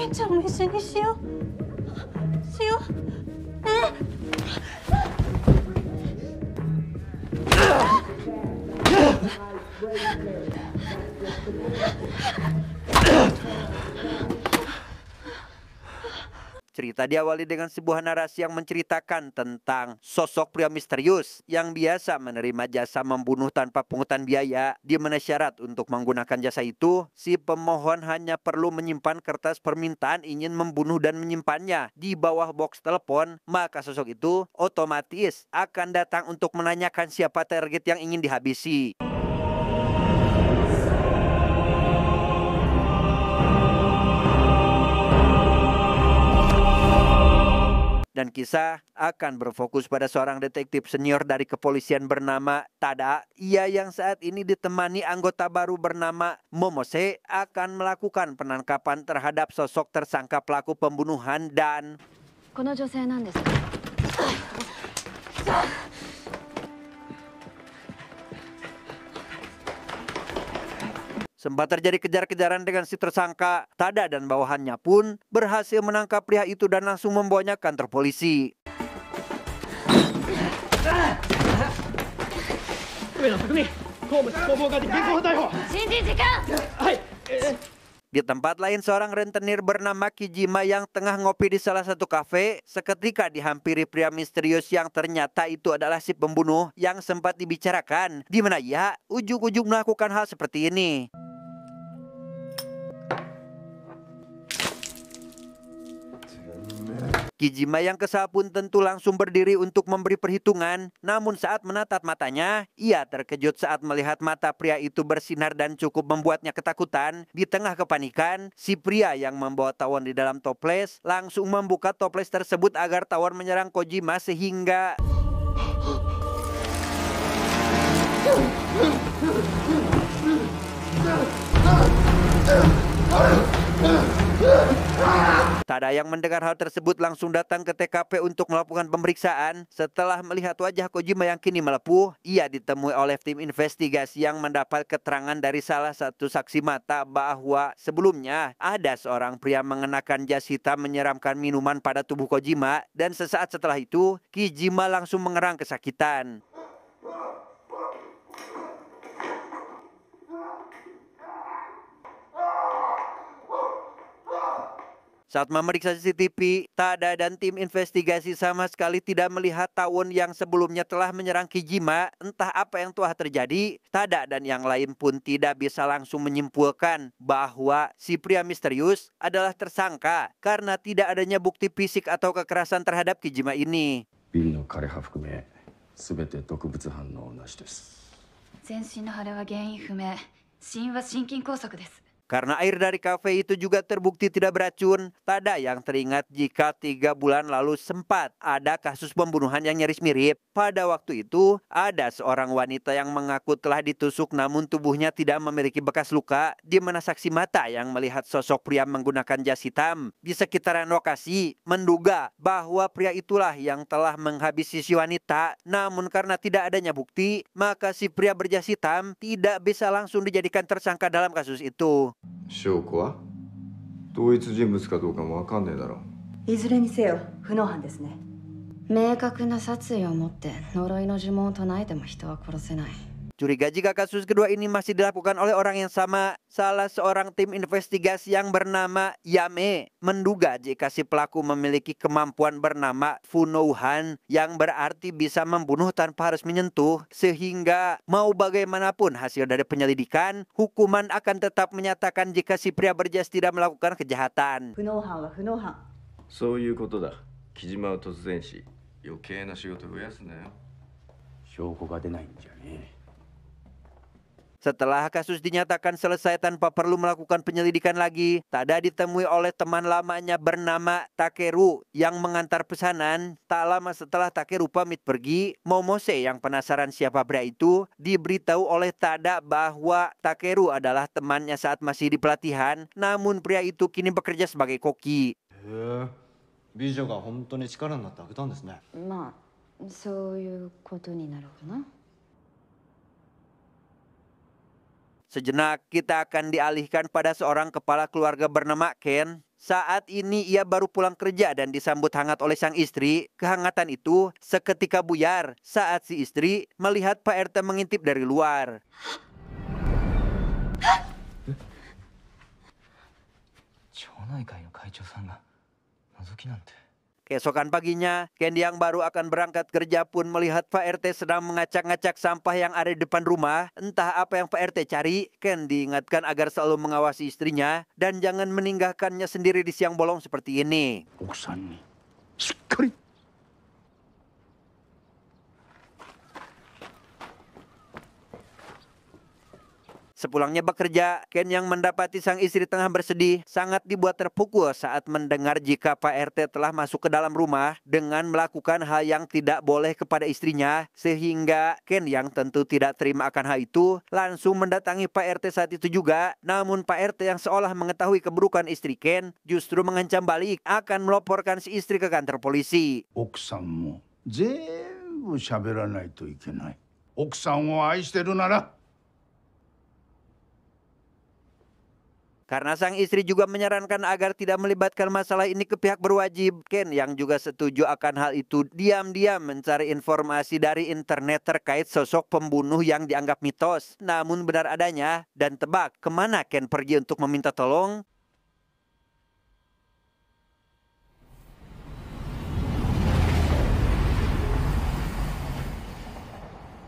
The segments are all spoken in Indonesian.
兄ちゃんも一緒にしよう。しよう。ね。Cerita diawali dengan sebuah narasi yang menceritakan tentang sosok pria misterius yang biasa menerima jasa membunuh tanpa pungutan biaya, di mana syarat untuk menggunakan jasa itu, si pemohon hanya perlu menyimpan kertas permintaan ingin membunuh dan menyimpannya di bawah box telepon, maka sosok itu otomatis akan datang untuk menanyakan siapa target yang ingin dihabisi. Dan kisah akan berfokus pada seorang detektif senior dari kepolisian bernama Tada. Ia yang saat ini ditemani anggota baru bernama Momose akan melakukan penangkapan terhadap sosok tersangka pelaku pembunuhan dan... Sempat terjadi kejar-kejaran dengan si tersangka, Tada dan bawahannya pun berhasil menangkap pria itu dan langsung membawanya ke kantor polisi. Di tempat lain, seorang rentenir bernama Kijima yang tengah ngopi di salah satu kafe seketika dihampiri pria misterius yang ternyata itu adalah si pembunuh yang sempat dibicarakan, di mana ia ujug-ujug melakukan hal seperti ini. Kijima yang kesal pun tentu langsung berdiri untuk memberi perhitungan. Namun saat menatap matanya, ia terkejut saat melihat mata pria itu bersinar dan cukup membuatnya ketakutan. Di tengah kepanikan, si pria yang membawa tawon di dalam toples langsung membuka toples tersebut agar tawon menyerang Kojima sehingga... Tada yang mendengar hal tersebut langsung datang ke TKP untuk melakukan pemeriksaan. Setelah melihat wajah Kojima yang kini melepuh, ia ditemui oleh tim investigasi yang mendapat keterangan dari salah satu saksi mata bahwa sebelumnya ada seorang pria mengenakan jas hitam menyeramkan minuman pada tubuh Kojima, dan sesaat setelah itu Kijima langsung mengerang kesakitan. Saat memeriksa CCTV, Tada dan tim investigasi sama sekali tidak melihat tawon yang sebelumnya telah menyerang Kijima. Entah apa yang telah terjadi, Tada dan yang lain pun tidak bisa langsung menyimpulkan bahwa si pria misterius adalah tersangka karena tidak adanya bukti fisik atau kekerasan terhadap Kijima ini. Karena air dari kafe itu juga terbukti tidak beracun, Tada yang teringat jika 3 bulan lalu sempat ada kasus pembunuhan yang nyaris mirip. Pada waktu itu, ada seorang wanita yang mengaku telah ditusuk namun tubuhnya tidak memiliki bekas luka, di mana saksi mata yang melihat sosok pria menggunakan jas hitam di sekitaran lokasi menduga bahwa pria itulah yang telah menghabisi si wanita. Namun karena tidak adanya bukti, maka si pria berjas hitam tidak bisa langsung dijadikan tersangka dalam kasus itu. 証拠は同一人物かどうかもわかんねえだろ。いずれにせよ不能犯ですね。明確な殺意を持って呪いの呪文を唱えても人は殺せない。 Curiga jika kasus kedua ini masih dilakukan oleh orang yang sama, salah seorang tim investigasi yang bernama Yame menduga jika si pelaku memiliki kemampuan bernama Funouhan yang berarti bisa membunuh tanpa harus menyentuh, sehingga mau bagaimanapun hasil dari penyelidikan, hukuman akan tetap menyatakan jika si pria berjas tidak melakukan kejahatan. 不能犯は不能犯。そういうことだ。木島を突然し、余計な仕事増やすなよ。証拠が出ないんじゃねえ。 Setelah kasus dinyatakan selesai tanpa perlu melakukan penyelidikan lagi, Tada ditemui oleh teman lamanya bernama Takeru yang mengantar pesanan. Tak lama setelah Takeru pamit pergi, Momose yang penasaran siapa pria itu diberitahu oleh Tada bahwa Takeru adalah temannya saat masih di pelatihan, namun pria itu kini bekerja sebagai koki. 美女が本当に力になってあげたんですね。まあそういうことになるかな。 Sejenak kita akan dialihkan pada seorang kepala keluarga bernama Ken. Saat ini ia baru pulang kerja dan disambut hangat oleh sang istri. Kehangatan itu seketika buyar saat si istri melihat Pak RT mengintip dari luar. 町内会の会長さんが覗きなんて。 Keesokan paginya, Ken yang baru akan berangkat kerja pun melihat Pak RT sedang mengacak-ngacak sampah yang ada di depan rumah. Entah apa yang Pak RT cari, Ken diingatkan agar selalu mengawasi istrinya dan jangan meninggalkannya sendiri di siang bolong seperti ini. 奥さんにしっかり Sepulangnya bekerja, Ken yang mendapati sang istri tengah bersedih sangat dibuat terpukul saat mendengar jika Pak RT telah masuk ke dalam rumah dengan melakukan hal yang tidak boleh kepada istrinya, sehingga Ken yang tentu tidak terima akan hal itu langsung mendatangi Pak RT saat itu juga. Namun Pak RT yang seolah mengetahui keburukan istri Ken justru mengancam balik akan melaporkan si istri ke kantor polisi. 奥さんも全部喋らないといけない。奥さんを愛してるなら Karena sang istri juga menyarankan agar tidak melibatkan masalah ini ke pihak berwajib, Ken yang juga setuju akan hal itu diam-diam mencari informasi dari internet terkait sosok pembunuh yang dianggap mitos, namun benar adanya. Dan tebak kemana Ken pergi untuk meminta tolong?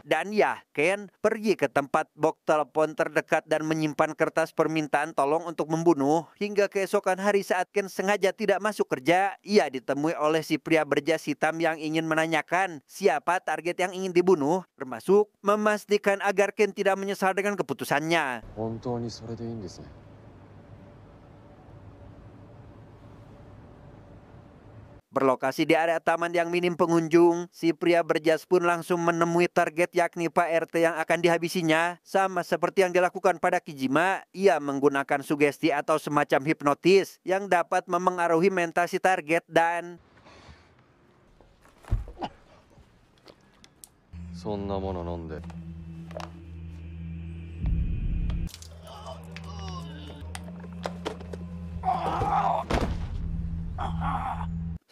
Dan ya, Ken pergi ke tempat box telepon terdekat dan menyimpan kertas permintaan tolong untuk membunuh. Hingga keesokan hari saat Ken sengaja tidak masuk kerja, ia ditemui oleh si pria berjas hitam yang ingin menanyakan siapa target yang ingin dibunuh, termasuk memastikan agar Ken tidak menyesal dengan keputusannya. 本当にそれでいいんですね。 Berlokasi di area taman yang minim pengunjung, si pria berjas pun langsung menemui target yakni Pak RT yang akan dihabisinya. Sama seperti yang dilakukan pada Kijima, ia menggunakan sugesti atau semacam hipnotis yang dapat memengaruhi mental si target dan そんなもの飲んで。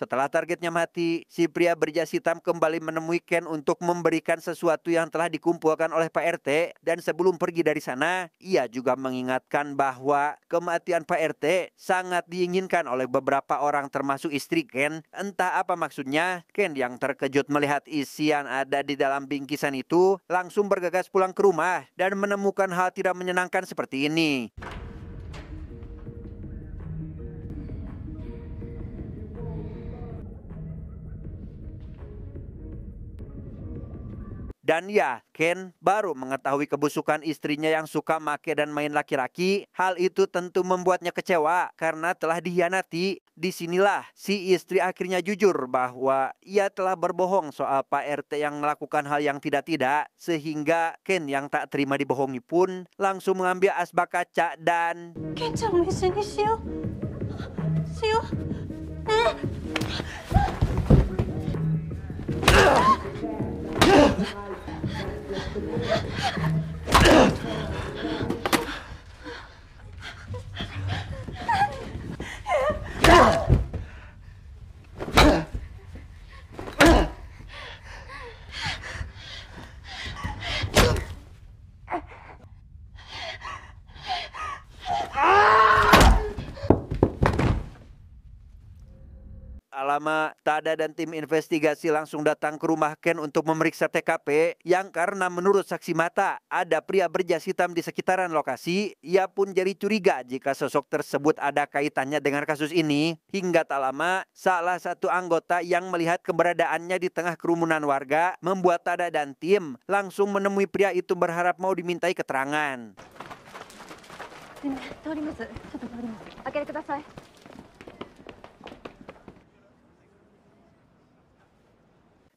setelah targetnya mati, si pria berjas hitam kembali menemui Ken untuk memberikan sesuatu yang telah dikumpulkan oleh Pak RT. Dan sebelum pergi dari sana, ia juga mengingatkan bahwa kematian Pak RT sangat diinginkan oleh beberapa orang termasuk istri Ken. Entah apa maksudnya, Ken yang terkejut melihat isi yang ada di dalam bingkisan itu langsung bergegas pulang ke rumah dan menemukan hal tidak menyenangkan seperti ini. Dan ya, Ken baru mengetahui kebusukan istrinya yang suka make dan main laki-laki. Hal itu tentu membuatnya kecewa karena telah dikhianati. Disinilah si istri akhirnya jujur bahwa ia telah berbohong soal Pak RT yang melakukan hal yang tidak-tidak. Sehingga Ken yang tak terima dibohongi pun langsung mengambil asbak kaca dan... ケンちゃんも一緒にしようしようね。 Lama, Tada dan tim investigasi langsung datang ke rumah Ken untuk memeriksa TKP yang karena menurut saksi mata ada pria berjas hitam di sekitaran lokasi. Ia pun jadi curiga jika sosok tersebut ada kaitannya dengan kasus ini. Hingga tak lama, salah satu anggota yang melihat keberadaannya di tengah kerumunan warga membuat Tada dan tim langsung menemui pria itu berharap mau dimintai keterangan. 通ります。ちょっと通ります。開けてください。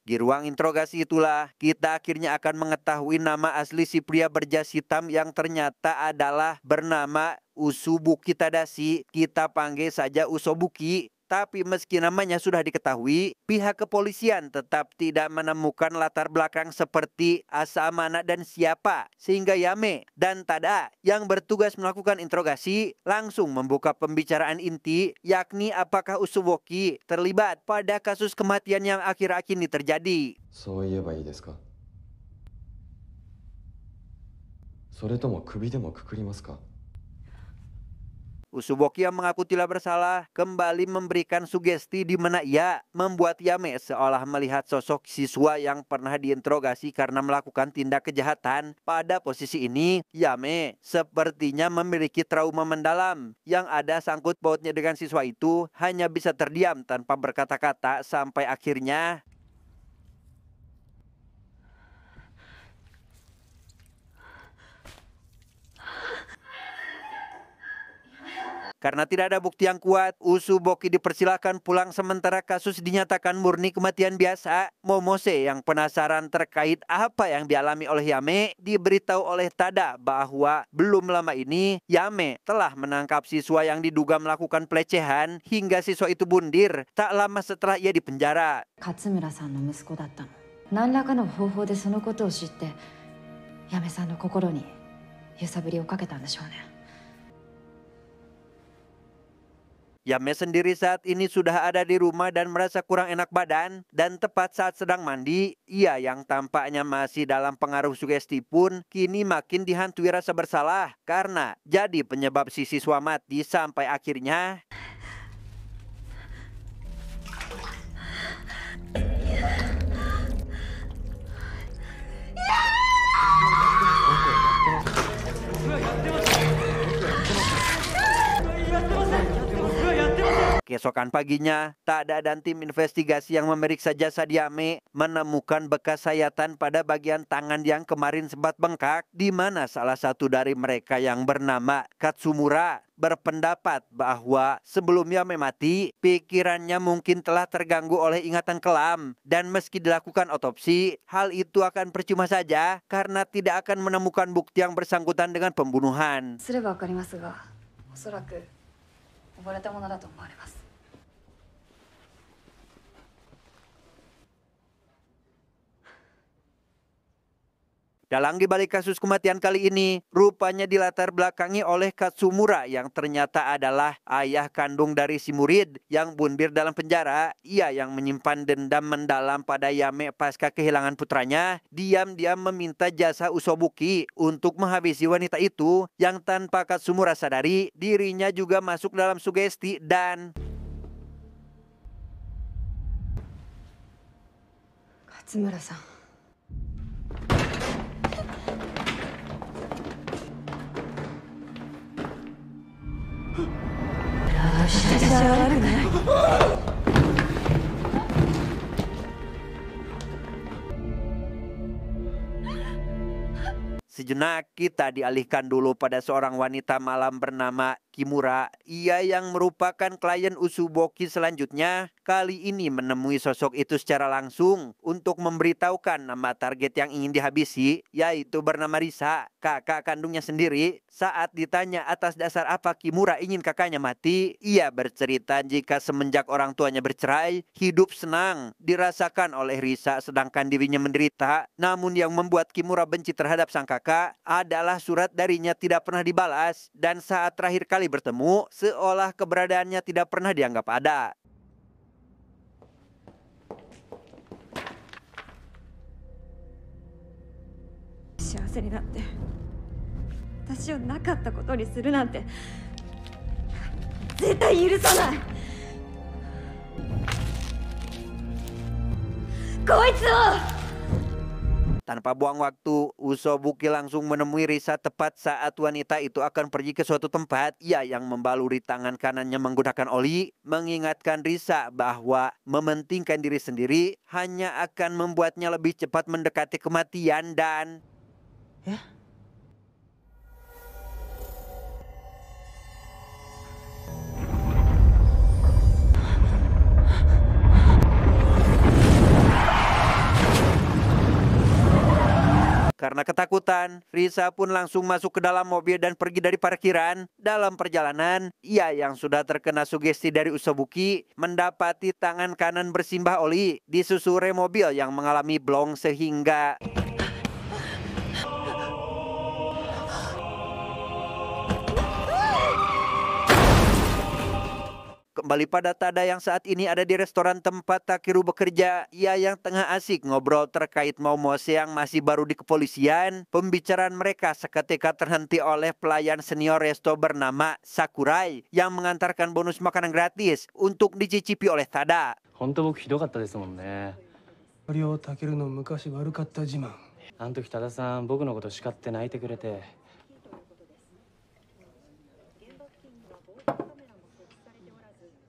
Di ruang interogasi itulah kita akhirnya akan mengetahui nama asli si pria berjas hitam yang ternyata adalah bernama Usubuki Tadashi. Kita panggil saja Usobuki. Tapi meski namanya sudah diketahui, pihak kepolisian tetap tidak menemukan latar belakang seperti asa mana dan siapa, sehingga Yame dan Tada yang bertugas melakukan interogasi langsung membuka pembicaraan inti, yakni apakah Usuboki terlibat pada kasus kematian yang akhir-akhir ini terjadi. そう言えばいいですか。それとも首でもくくりますか。 Usuboki yang mengaku tidak bersalah kembali memberikan sugesti di mana ia membuat Yame seolah melihat sosok siswa yang pernah diinterogasi karena melakukan tindak kejahatan. Pada posisi ini, Yame sepertinya memiliki trauma mendalam yang ada sangkut pautnya dengan siswa itu, hanya bisa terdiam tanpa berkata-kata sampai akhirnya karena tidak ada bukti yang kuat, Usuboki dipersilakan pulang sementara kasus dinyatakan murni kematian biasa. Momose yang penasaran terkait apa yang dialami oleh Yame diberitahu oleh Tada bahwa belum lama ini Yame telah menangkap siswa yang diduga melakukan pelecehan hingga siswa itu bundir tak lama setelah ia dipenjara. 勝村さんの息子だったの。何らかの方法でそのことを知って嫁さんの心に揺さぶりをかけたんでしょうね。 Yame sendiri saat ini sudah ada di rumah dan merasa kurang enak badan, dan tepat saat sedang mandi, ia yang tampaknya masih dalam pengaruh sugesti pun kini makin dihantui rasa bersalah karena jadi penyebab si siswa mati sampai akhirnya keesokan paginya, Tada dan tim investigasi yang memeriksa jasad Yame menemukan bekas sayatan pada bagian tangan yang kemarin sempat bengkak, di mana salah satu dari mereka yang bernama Katsumura berpendapat bahwa sebelum Yame mati, pikirannya mungkin telah terganggu oleh ingatan kelam, dan meski dilakukan otopsi, hal itu akan percuma saja karena tidak akan menemukan bukti yang bersangkutan dengan pembunuhan. すればわかりますが、おそらく溺れたものだと思われます。 Dalang dibalik kasus kematian kali ini, rupanya dilatar belakangi oleh Katsumura yang ternyata adalah ayah kandung dari si murid yang bundir dalam penjara. Ia yang menyimpan dendam mendalam pada Yame pasca kehilangan putranya, diam-diam meminta jasa Usobuki untuk menghabisi wanita itu yang tanpa Katsumura sadari, dirinya juga masuk dalam sugesti dan 勝村さん。 Sejenak kita dialihkan dulu pada seorang wanita malam bernama Kimura. Ia yang merupakan klien Usuboki selanjutnya kali ini menemui sosok itu secara langsung untuk memberitahukan nama target yang ingin dihabisi, yaitu bernama Risa, kakak kandungnya sendiri. Saat ditanya atas dasar apa Kimura ingin kakaknya mati, ia bercerita jika semenjak orang tuanya bercerai, hidup senang dirasakan oleh Risa sedangkan dirinya menderita. Namun yang membuat Kimura benci terhadap sang kakak adalah surat darinya tidak pernah dibalas, dan saat terakhir kali bertemu, seolah keberadaannya tidak pernah dianggap ada. Tanpa buang waktu, Usobuki langsung menemui Risa tepat saat wanita itu akan pergi ke suatu tempat. Ia yang membaluri tangan kanannya menggunakan oli, mengingatkan Risa bahwa mementingkan diri sendiri hanya akan membuatnya lebih cepat mendekati kematian dan... Karena ketakutan, Risa pun langsung masuk ke dalam mobil dan pergi dari parkiran. Dalam perjalanan, ia yang sudah terkena sugesti dari Usobuki mendapati tangan kanan bersimbah oli di susure mobil yang mengalami blong sehingga kembali pada Tada yang saat ini ada di restoran tempat Takeru bekerja. Ia yang tengah asik ngobrol terkait Momose yang masih baru di kepolisian. Pembicaraan mereka seketika terhenti oleh pelayan senior resto bernama Sakurai yang mengantarkan bonus makanan gratis untuk dicicipi oleh Tada. 本当僕ひどかったですもんね。両タケルの昔悪かった自慢。あの時多田さん僕のこと叱って泣いてくれて。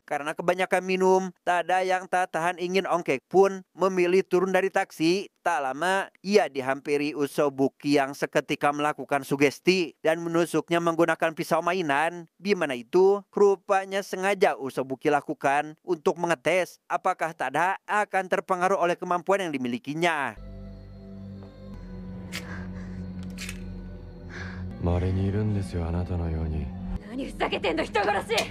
Karena kebanyakan minum, Tada yang tak tahan ingin ongkek pun memilih turun dari taksi. Tak lama, ia dihampiri Usobuki yang seketika melakukan sugesti dan menusuknya menggunakan pisau mainan. Di mana itu, rupanya sengaja Usobuki lakukan untuk mengetes apakah Tada akan terpengaruh oleh kemampuan yang dimilikinya. 稀にいるんですよ、あなたのように。何ふざけてんの人殺し。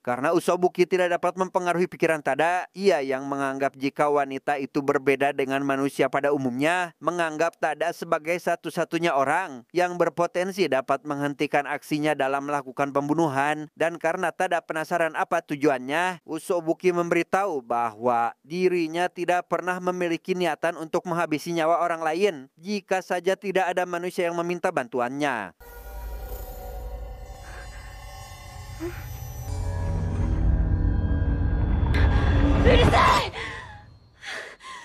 Karena Usobuki tidak dapat mempengaruhi pikiran Tada, ia yang menganggap jika wanita itu berbeda dengan manusia pada umumnya, menganggap Tada sebagai satu-satunya orang yang berpotensi dapat menghentikan aksinya dalam melakukan pembunuhan. Dan karena Tada penasaran apa tujuannya, Usobuki memberitahu bahwa dirinya tidak pernah memiliki niatan untuk menghabisi nyawa orang lain jika saja tidak ada manusia yang meminta bantuannya.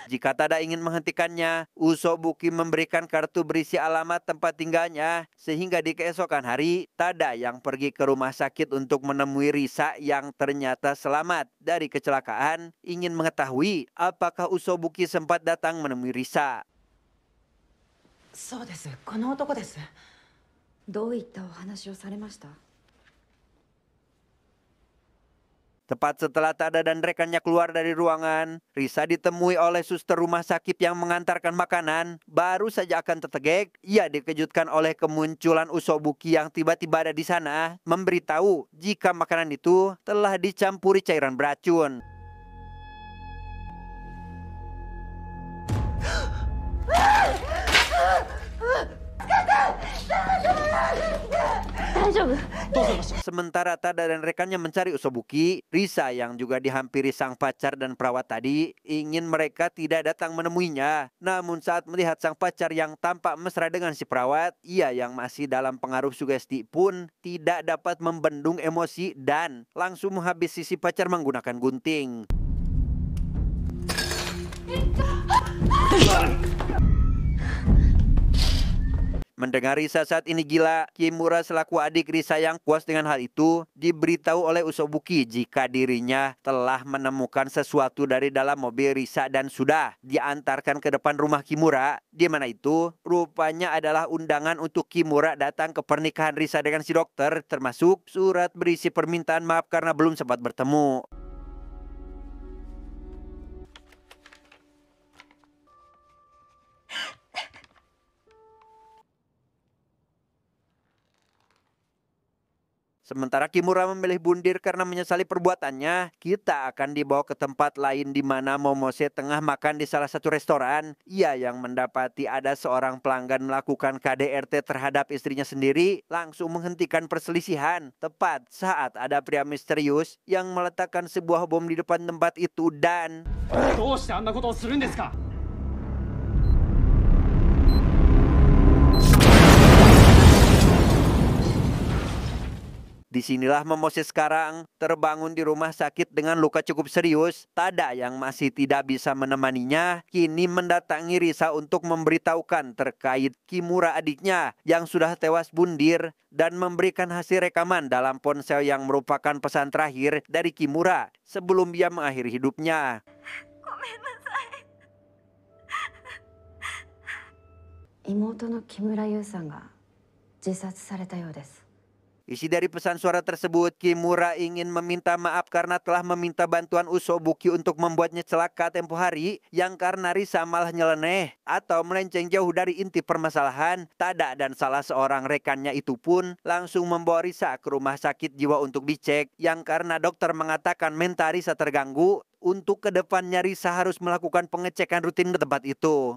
Jika Tada ingin menghentikannya, Usobuki memberikan kartu berisi alamat tempat tinggalnya. Sehingga di keesokan hari, Tada yang pergi ke rumah sakit untuk menemui Risa yang ternyata selamat dari kecelakaan, ingin mengetahui apakah Usobuki sempat datang menemui Risa. そうです、この男です。どういったお話をされました？ Tepat setelah Tada dan rekannya keluar dari ruangan, Risa ditemui oleh suster rumah sakit yang mengantarkan makanan. Baru saja akan tertegek, ia dikejutkan oleh kemunculan Usobuki yang tiba-tiba ada di sana, memberitahu jika makanan itu telah dicampuri cairan beracun. Sementara Tada dan rekannya mencari Usobuki, Risa yang juga dihampiri sang pacar dan perawat tadi ingin mereka tidak datang menemuinya. Namun saat melihat sang pacar yang tampak mesra dengan si perawat, ia yang masih dalam pengaruh sugesti pun tidak dapat membendung emosi dan langsung menghabisi si pacar menggunakan gunting. Mendengar Risa saat ini gila, Kimura selaku adik Risa yang puas dengan hal itu diberitahu oleh Usobuki jika dirinya telah menemukan sesuatu dari dalam mobil Risa dan sudah diantarkan ke depan rumah Kimura. Di mana itu rupanya adalah undangan untuk Kimura datang ke pernikahan Risa dengan si dokter, termasuk surat berisi permintaan maaf karena belum sempat bertemu. Sementara Kimura memilih bundir karena menyesali perbuatannya, kita akan dibawa ke tempat lain di mana Momose tengah makan di salah satu restoran. Ia yang mendapati ada seorang pelanggan melakukan KDRT terhadap istrinya sendiri, langsung menghentikan perselisihan. Tepat saat ada pria misterius yang meletakkan sebuah bom di depan tempat itu dan... Disinilah Momose sekarang terbangun di rumah sakit dengan luka cukup serius. Tada yang masih tidak bisa menemaninya kini mendatangi Risa untuk memberitahukan terkait Kimura adiknya yang sudah tewas bundir dan memberikan hasil rekaman dalam ponsel yang merupakan pesan terakhir dari Kimura sebelum dia mengakhiri hidupnya. 妹の木村優さんが自殺されたようです。Isi dari pesan suara tersebut, Kimura ingin meminta maaf karena telah meminta bantuan Usobuki untuk membuatnya celaka tempo hari, yang karena Risa malah nyeleneh atau melenceng jauh dari inti permasalahan. Tada dan salah seorang rekannya itu pun langsung membawa Risa ke rumah sakit jiwa untuk dicek, yang karena dokter mengatakan mental Risa terganggu. Untuk kedepannya Risa harus melakukan pengecekan rutin ke tempat itu.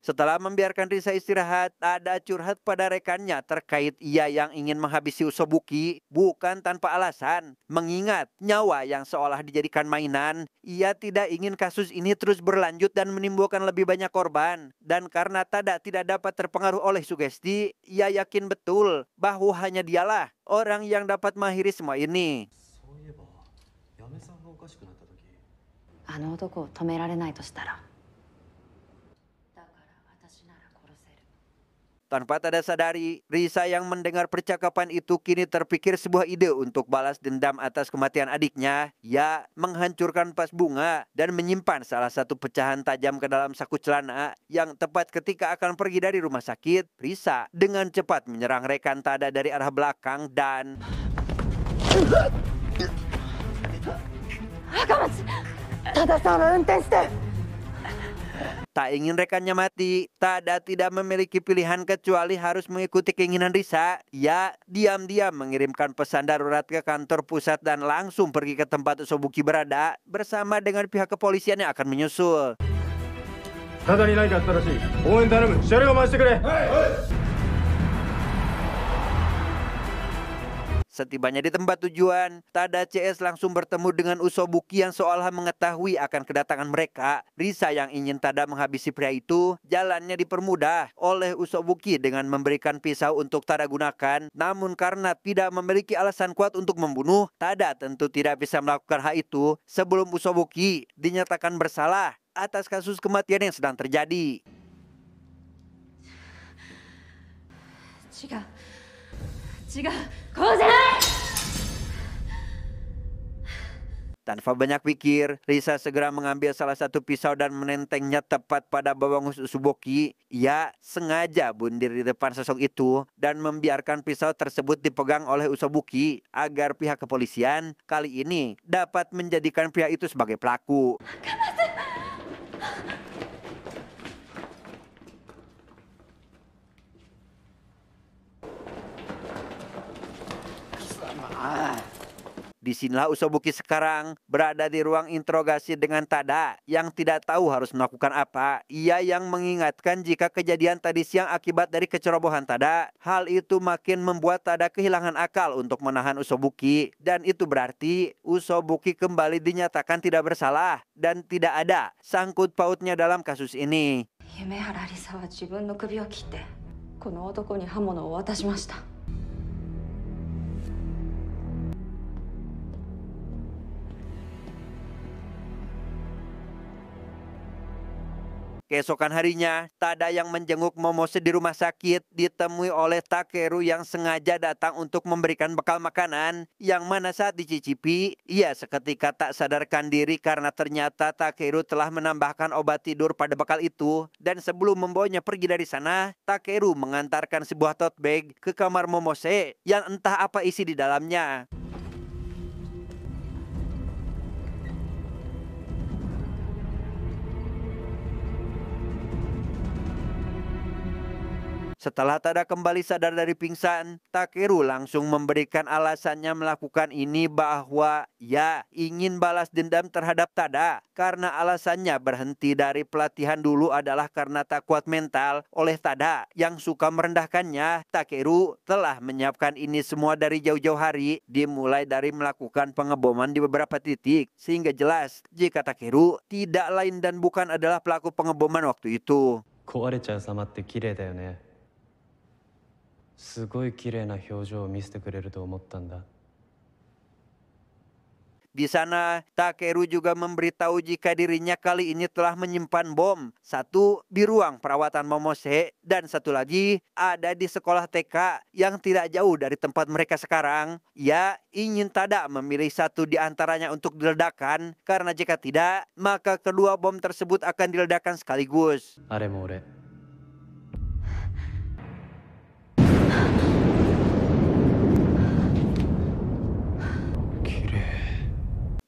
Setelah membiarkan Risa istirahat, ada curhat pada rekannya terkait ia yang ingin menghabisi Usobuki bukan tanpa alasan. Mengingat nyawa yang seolah dijadikan mainan, ia tidak ingin kasus ini terus berlanjut dan menimbulkan lebih banyak korban. Dan karena Tada tidak dapat terpengaruh oleh sugesti, ia yakin betul bahwa hanya dialah orang yang dapat mengakhiri semua ini. そういえば嫁さんがおかしくなった時あの男を止められないとしたら、だから私なら殺せる。 Tanpa Tada sadari, Risa yang mendengar percakapan itu kini terpikir sebuah ide untuk balas dendam atas kematian adiknya. Ia menghancurkan vas bunga dan menyimpan salah satu pecahan tajam ke dalam saku celana. Yang tepat ketika akan pergi dari rumah sakit, Risa dengan cepat menyerang rekan Tada dari arah belakang dan... Tak ingin rekannya mati, Tada tidak memiliki pilihan kecuali harus mengikuti keinginan Risa. Ia diam-diam mengirimkan pesan darurat ke kantor pusat dan langsung pergi ke tempat Usobuki berada bersama dengan pihak kepolisian yang akan menyusul. ただに何かあったらしい。応援頼む。車両を回してくれ。 Setibanya di tempat tujuan, Tada CS langsung bertemu dengan Usobuki yang seolah mengetahui akan kedatangan mereka. Risa yang ingin Tada menghabisi pria itu, jalannya dipermudah oleh Usobuki dengan memberikan pisau untuk Tada gunakan. Namun karena tidak memiliki alasan kuat untuk membunuh, Tada tentu tidak bisa melakukan hal itu sebelum Usobuki dinyatakan bersalah atas kasus kematian yang sedang terjadi. 違う違う、こうじゃない。 Tanpa banyak pikir, Risa segera mengambil salah satu pisau dan menentengnya tepat pada bawang Usobuki. Ia sengaja bundir di depan sosok itu dan membiarkan pisau tersebut dipegang oleh Usobuki agar pihak kepolisian kali ini dapat menjadikan pria itu sebagai pelaku. Disinilah Usobuki sekarang berada di ruang interogasi dengan Tada yang tidak tahu harus melakukan apa. Ia yang mengingatkan jika kejadian tadi siang akibat dari kecerobohan Tada. Hal itu makin membuat Tada kehilangan akal untuk menahan Usobuki. Dan itu berarti Usobuki kembali dinyatakan tidak bersalah dan tidak ada sangkut pautnya dalam kasus ini. 夢原リサは自分の首を切ってこの男に刃物を渡しました。 Keesokan harinya, Tada yang menjenguk Momose di rumah sakit ditemui oleh Takeru yang sengaja datang untuk memberikan bekal makanan, yang mana saat dicicipi, ia seketika tak sadarkan diri karena ternyata Takeru telah menambahkan obat tidur pada bekal itu. Dan sebelum membawanya pergi dari sana, Takeru mengantarkan sebuah tote bag ke kamar Momose yang entah apa isi di dalamnya. Setelah Tada kembali sadar dari pingsan, Takeru langsung memberikan alasannya melakukan ini bahwa ia ingin balas dendam terhadap Tada. Karena alasannya berhenti dari pelatihan dulu adalah karena tak kuat mental oleh Tada yang suka merendahkannya. Takeru telah menyiapkan ini semua dari jauh-jauh hari, dimulai dari melakukan pengeboman di beberapa titik. Sehingga jelas jika Takeru tidak lain dan bukan adalah pelaku pengeboman waktu itu. 壊れちゃう様って綺麗だよね。すごい綺麗な表情を見せてくれると思ったんだ。Di sana, Takeru juga memberitahu jika dirinya kali ini telah menyimpan bom. Satu di ruang perawatan Momose dan satu lagi ada di sekolah TK yang tidak jauh dari tempat mereka sekarang. Ia ingin Tada memilih satu di antaranya untuk diledakkan karena jika tidak, maka kedua bom tersebut akan diledakkan sekaligus. あれも俺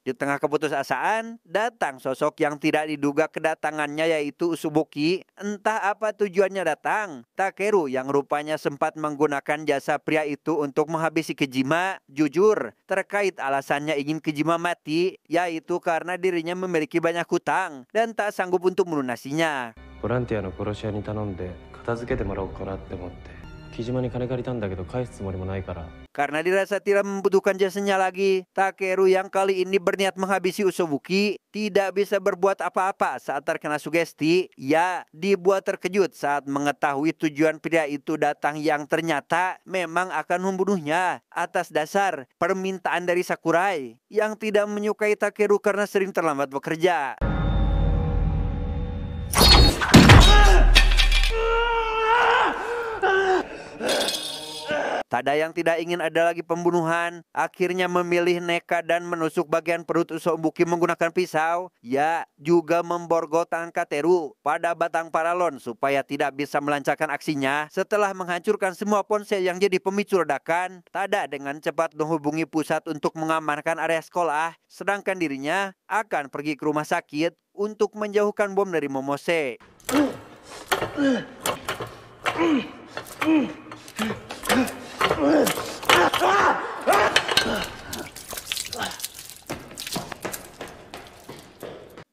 Di tengah keputusasaan, datang sosok yang tidak diduga kedatangannya yaitu Usubuki. Entah apa tujuannya datang. Takeru yang rupanya sempat menggunakan jasa pria itu untuk menghabisi Kejima, jujur terkait alasannya ingin Kejima mati, yaitu karena dirinya memiliki banyak hutang dan tak sanggup untuk melunasinya. ボランティアの殺し屋に頼んで片付けてもらおうかなって思って木島に金借りたんだけど返すつもりもないから Karena dirasa tidak membutuhkan jasanya lagi, Takeru yang kali ini berniat menghabisi Usubuki tidak bisa berbuat apa-apa saat terkena sugesti. Ia dibuat terkejut saat mengetahui tujuan pria itu datang yang ternyata memang akan membunuhnya atas dasar permintaan dari Sakurai yang tidak menyukai Takeru karena sering terlambat bekerja. Tada yang tidak ingin ada lagi pembunuhan, akhirnya memilih nekat dan menusuk bagian perut Usubuki menggunakan pisau. Ia juga memborgol tangan Kateru pada batang paralon supaya tidak bisa melancarkan aksinya. Setelah menghancurkan semua ponsel yang jadi pemicu ledakan, Tada dengan cepat menghubungi pusat untuk mengamankan area sekolah, sedangkan dirinya akan pergi ke rumah sakit untuk menjauhkan bom dari Momose.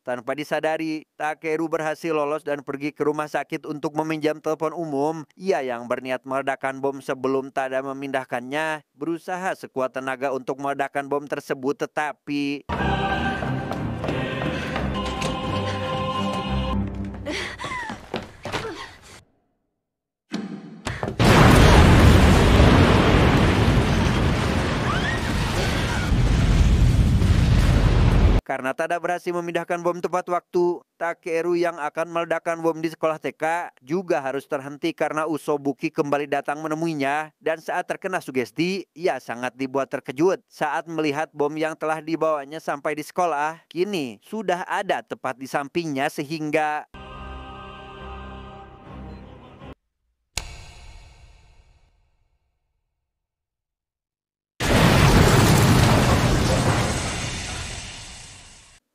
Tanpa disadari, Takeru berhasil lolos dan pergi ke rumah sakit untuk meminjam telepon umum. Ia yang berniat meledakkan bom sebelum Tada memindahkannya, berusaha sekuat tenaga untuk meledakkan bom tersebut, tetapi karena Tada berhasil memindahkan bom tepat waktu, Takeru yang akan meledakkan bom di sekolah TK juga harus terhenti karena Usubuki kembali datang menemuinya. Dan saat terkena sugesti, ia sangat dibuat terkejut saat melihat bom yang telah dibawanya sampai di sekolah. Kini sudah ada tepat di sampingnya sehingga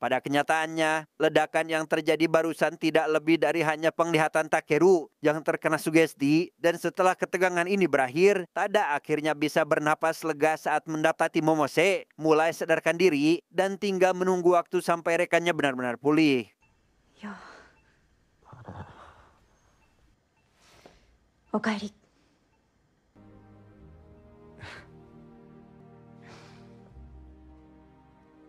pada kenyataannya, ledakan yang terjadi barusan tidak lebih dari hanya penglihatan Takeru yang terkena sugesti. Dan setelah ketegangan ini berakhir, Tada akhirnya bisa bernapas lega saat mendapati Momose mulai sadarkan diri dan tinggal menunggu waktu sampai rekannya benar-benar pulih. Yo. Okaeri.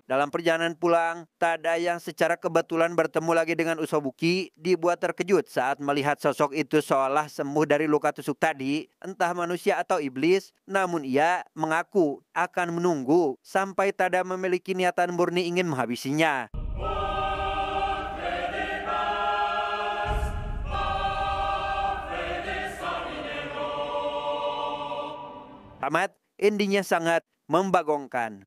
Dalam perjalanan pulang, Tada yang secara kebetulan bertemu lagi dengan Usubuki dibuat terkejut saat melihat sosok itu seolah sembuh dari luka tusuk tadi, entah manusia atau iblis. Namun ia mengaku akan menunggu sampai Tada memiliki niatan murni ingin menghabisinya. Tamat, endingnya sangat membagongkan.